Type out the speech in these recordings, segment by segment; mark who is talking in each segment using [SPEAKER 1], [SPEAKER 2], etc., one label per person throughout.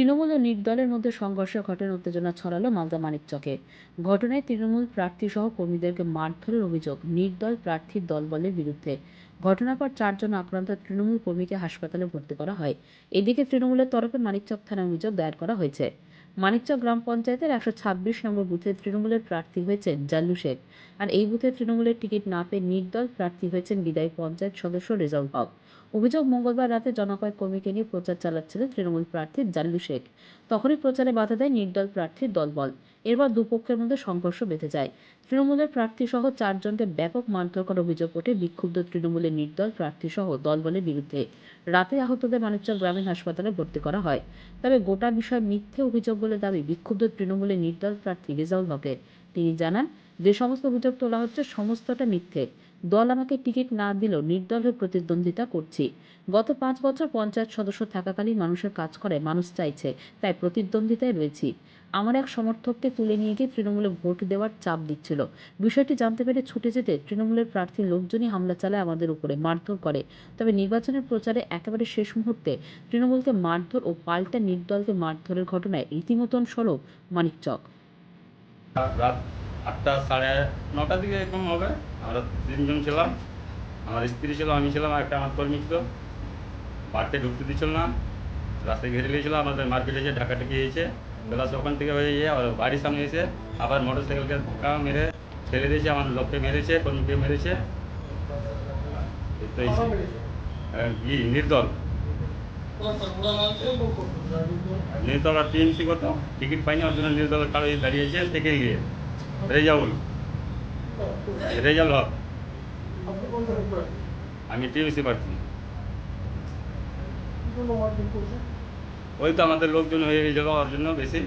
[SPEAKER 1] তৃণমূল ও নির্দলের মধ্যে সংঘর্ষের ঘটনায় উত্তেজনা ছড়ালো মালদা মানিকচকে। ঘটনায় তৃণমূল প্রার্থী সহ কর্মীদেরকে মারধরের অভিযোগ নির্দল প্রার্থীর দলবলের বিরুদ্ধে। ঘটনার পর 4 জন আক্রান্ত তৃণমূল কর্মীকে হাসপাতালে ভর্তি করা হয়। এদিকে তৃণমূলের তরফে মানিকচক থানায় অভিযোগ দায়ের করা হয়েছে। মানিকচক গ্রাম পঞ্চায়েতের 126 নম্বর বুথে তৃণমূলের প্রার্থী হয়েছেন জাল্লু শেখ। আর এই বুথে তৃণমূলের টিকিট না পেয়ে নির্দল প্রার্থী হয়েছেন বিদায়ী পঞ্চায়েত সদস্য রেজাউল হক। অভিযোগ, মঙ্গলবার রাতে জনকয়েক কর্মীকে নিয়ে প্রচার চালাচ্ছিলেন তৃণমূল প্রার্থী জাল্লু শেখ। তখনই প্রচারে বাধা দেয় নির্দল প্রার্থীর দলবল। এরপর দুপক্ষের মধ্যে সংঘর্ষ বেঁধে যায়। তৃণমূলের প্রার্থী সহ 4 জনকে ব্যাপক মারধর করার অভিযোগ ওঠে বিক্ষুব্ধ তৃণমূলের নির্দল প্রার্থী সহ দলবলের বিরুদ্ধে। রাতে আহতদের মানিকচক গ্রামীণ হাসপাতালে ভর্তি করা হয়। তবে গোটা বিষয় মিথ্যে অভিযোগ বলে দাবি বিক্ষুব্ধ তৃণমূলের নির্দল প্রার্থী রেজাউল হকের। তিনি জানান, যে সমস্ত অভিযোগ তোলা হচ্ছে সমস্তটা মিথ্যে। দল আমাকে টিকিট না দিলেও নির্দল হয়ে প্রতিদ্বন্দ্বিতা করছি। গত 5 বছর পঞ্চায়েত সদস্য থাকাকালীন মানুষের কাজ করে মানুষ চাইছে, তাই প্রতিদ্বন্দ্বিতায় রয়েছি। আমার এক সমর্থককে তুলে নিয়ে গিয়ে তৃণমূলে ভোট দেওয়ার চাপ দিচ্ছিল। বিষয়টি জানতে পেরে ছুটে যেতে তৃণমূলের প্রার্থীর লোকজনই হামলা চালায় আমাদের উপরে, মারধর করে। তবে নির্বাচনের প্রচারে একেবারে শেষ মুহূর্তে তৃণমূলকে মারধর ও পাল্টা নির্দলকে মারধরের ঘটনায় রীতিমতন সরব মানিকচক।
[SPEAKER 2] রাত 8টা সাড়ে 9টার দিকে এরকম হবে। আমরা 3 জন ছিলাম, আমার স্ত্রী ছিল, আমি ছিলাম, আর একটা আমার কর্মী ছিল। বাড়িতে ঢুকতে দিচ্ছিল না, রাস্তায় ঘিরে নিয়েছিল, আমাদের মারপিট হয়েছে, ঢাকাঢাকি হয়েছে। প্লাস ওখান থেকে হয়ে গিয়ে আবার বাড়ির সামনে এসে আবার মোটর সাইকেলকে ধাক্কা মেরে ছেড়ে দিয়েছে, আমার লোককে মেরেছে, কর্মীকে মেরেছে। তো নির্দল নির্দল আর টিএমসি কত টিকিট পাইনি, ওর জন্য নির্দলের কারো দাঁড়িয়েছে থেকে গিয়ে রেজাউল রেজাউল হক। আমি টিএমসি প্রার্থী। ওই তো আমাদের লোকজন হয়ে গেছিল, ওর জন্য বেশি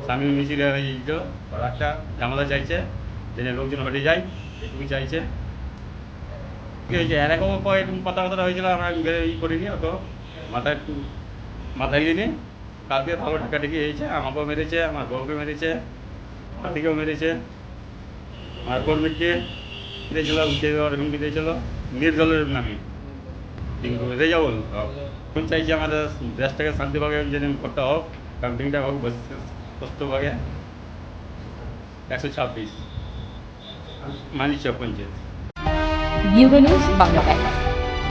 [SPEAKER 2] সামিল মিছিল হয়ে গেছিল। ওরা একটা ঝামেলা চাইছে, যেন লোকজন হটে যায়, এটুকুই চাইছে। কী হয়েছে এরকম এরকম কথাবার্তা হয়েছিল, আমরা করিনি, অত মাথায় মাথায় নিয়ে কালকে ভালো ঢাকাঢাকি হয়েছে। আমাকেও মেরেছে, আমার বউকে মেরেছে, হাতিকেও মেরেছে, আমার কর্মীকে দিয়েছিল, উঠে দেওয়ার হুমকি দিয়েছিল নির্দলের নামে। কিন্তু রেজাউল এখন চাইছি আমাদের দেশটাকে শান্তিভাবে যেদিন করতে হোক, কারণ দিনটা হোক সুস্থভাবে। 126 Manikchak panchayat.
[SPEAKER 1] Bureau news Bangla Times.